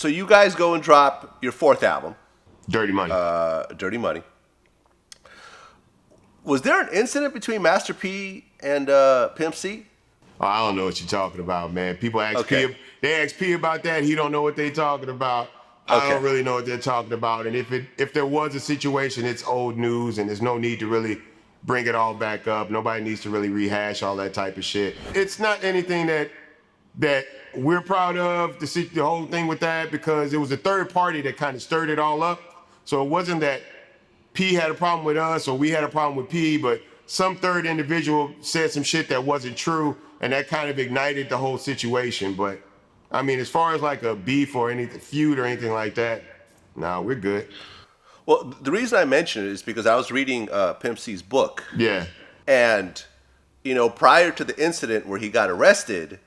So you guys go and drop your fourth album, Dirty Money. Dirty Money. Was there an incident between Master P and Pimp C? Oh, I don't know what you're talking about, man. People ask Okay. P, they ask P about that. He don't know what they talking about. I Okay. don't really know what they're talking about. And if there was a situation, it's old news, and there's no need to really bring it all back up. Nobody needs to really rehash all that type of shit. It's not anything that we're proud of, the whole thing with that, because it was a third party that kind of stirred it all up. So it wasn't that P had a problem with us or we had a problem with P, but some third individual said some shit that wasn't true, and that kind of ignited the whole situation. But I mean, as far as like a beef or anything, feud or anything like that, no, we're good. Well, the reason I mention it is because I was reading Pimp C's book. Yeah. And, prior to the incident where he got arrested,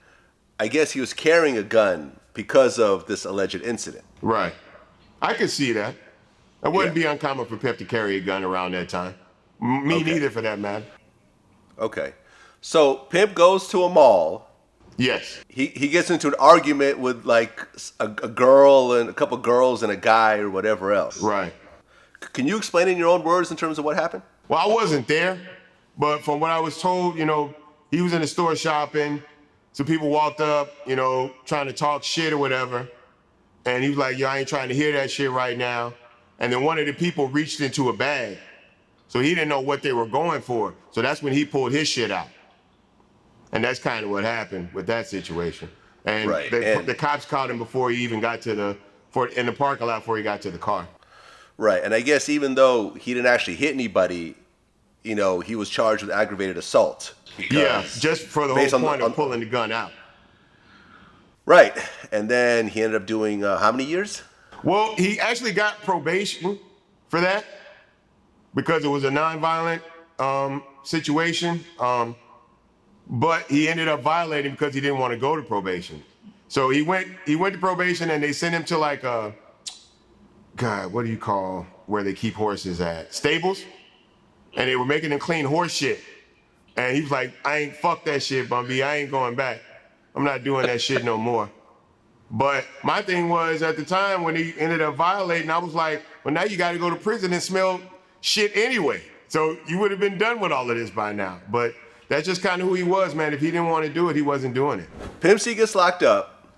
I guess he was carrying a gun because of this alleged incident. Right. I could see that. It wouldn't be uncommon for Pimp to carry a gun around that time. Me neither, for that matter. Okay. So Pimp goes to a mall. Yes. He gets into an argument with like a girl and a couple girls and a guy or whatever else. Right. Can you explain in your own words in terms of what happened? Well, I wasn't there, but from what I was told, he was in the store shopping. So people walked up, trying to talk shit or whatever. And he was like, yo, I ain't trying to hear that shit right now. And then one of the people reached into a bag. So he didn't know what they were going for. So that's when he pulled his shit out. And that's kind of what happened with that situation. And, the cops caught him before he even got in the parking lot before he got to the car. Right. And I guess even though he didn't actually hit anybody, he was charged with aggravated assault. Yeah, just for the whole point of pulling the gun out. Right. And then he ended up doing how many years? Well, he actually got probation for that because it was a nonviolent situation. But he ended up violating because he didn't want to go to probation. So he went to probation, and they sent him to like what do you call where they keep horses at? Stables. And they were making him clean horse shit. And he was like, I ain't fuck that shit, Bun B. I ain't going back. I'm not doing that shit no more. But my thing was, at the time when he ended up violating, I was like, well, now you got to go to prison and smell shit anyway. So you would have been done with all of this by now. But that's just kind of who he was, man. If he didn't want to do it, he wasn't doing it. Pimp C gets locked up.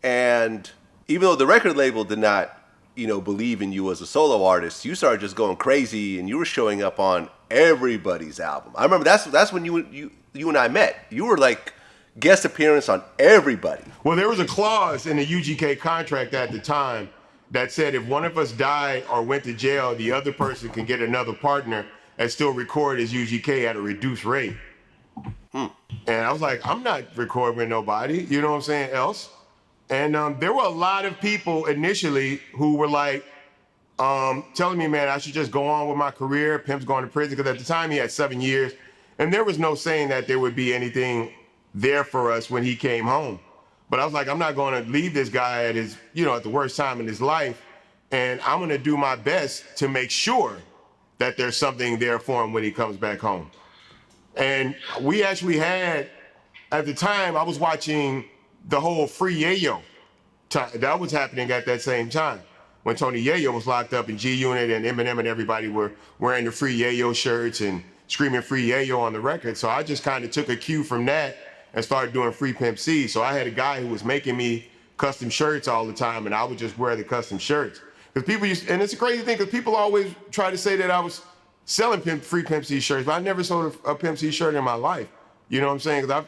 And even though the record label did not, believe in you as a solo artist, you started just going crazy and you were showing up on everybody's album. I remember that's when you and I met. You were like guest appearance on everybody. Well, there was a clause in the UGK contract at the time that said if one of us died or went to jail, the other person can get another partner and still record as UGK at a reduced rate. And I was like, I'm not recording with nobody, you know what I'm saying, else. And there were a lot of people initially who were like telling me, man, I should just go on with my career. Pimp's going to prison, because at the time he had 7 years. And there was no saying that there would be anything there for us when he came home. But I was like, I'm not going to leave this guy at his, at the worst time in his life. And I'm going to do my best to make sure that there's something there for him when he comes back home. And we actually had, at the time, I was watching the whole Free Yayo. That was happening at that same time when Tony Yayo was locked up in G Unit and Eminem and everybody were wearing the Free Yayo shirts and screaming Free Yayo on the record. So I just kind of took a cue from that and started doing Free Pimp C. So I had a guy who was making me custom shirts all the time, and I would just wear the custom shirts. Because people and it's a crazy thing, because people always try to say that I was selling Free Pimp C shirts, but I never sold a Pimp C shirt in my life. You know what I'm saying? Because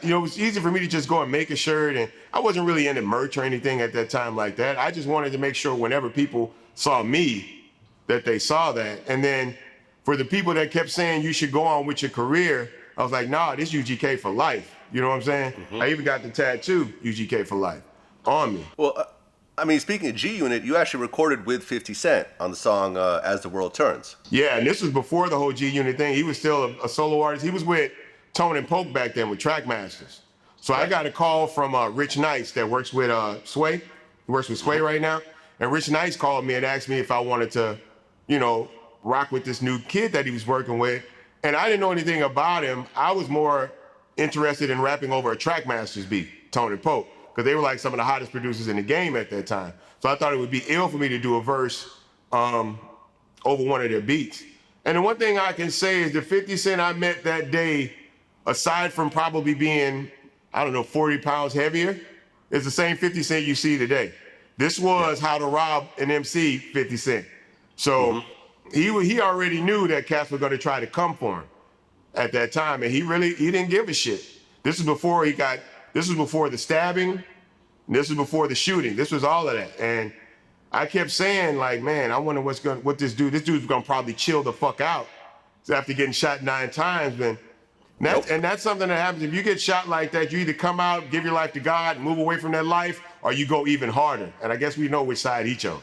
it was easy for me to just go and make a shirt, and I wasn't really into merch or anything at that time like that. I just wanted to make sure whenever people saw me, that they saw that. And then for the people that kept saying you should go on with your career, I was like, nah, this UGK for life. You know what I'm saying? Mm-hmm. I even got the tattoo, UGK for life, on me. Well, speaking of G Unit, you actually recorded with 50 Cent on the song As the World Turns. Yeah, and this was before the whole G Unit thing. He was still a solo artist. He was with Tone and Poke back then with Trackmasters. So I got a call from Rich Nice that works with Sway. He works with Sway right now. And Rich Nice called me and asked me if I wanted to, rock with this new kid that he was working with. And I didn't know anything about him. I was more interested in rapping over a Trackmasters beat, Tone and Poke. because they were like some of the hottest producers in the game at that time. So I thought it would be ill for me to do a verse over one of their beats. And the one thing I can say is the 50 Cent I met that day, aside from probably being, I don't know, 40 pounds heavier, is the same 50 Cent you see today. This was how to rob an MC 50 Cent. So he already knew that cats were gonna try to come for him at that time, and he didn't give a shit. This was before this was before the stabbing, this was before the shooting, this was all of that. And I kept saying, like, man, I wonder what this dude's gonna probably chill the fuck out after getting shot 9 times, man. And that's something that happens if you get shot like that. You either come out, give your life to God, move away from that life, or you go even harder. And I guess we know which side he chose.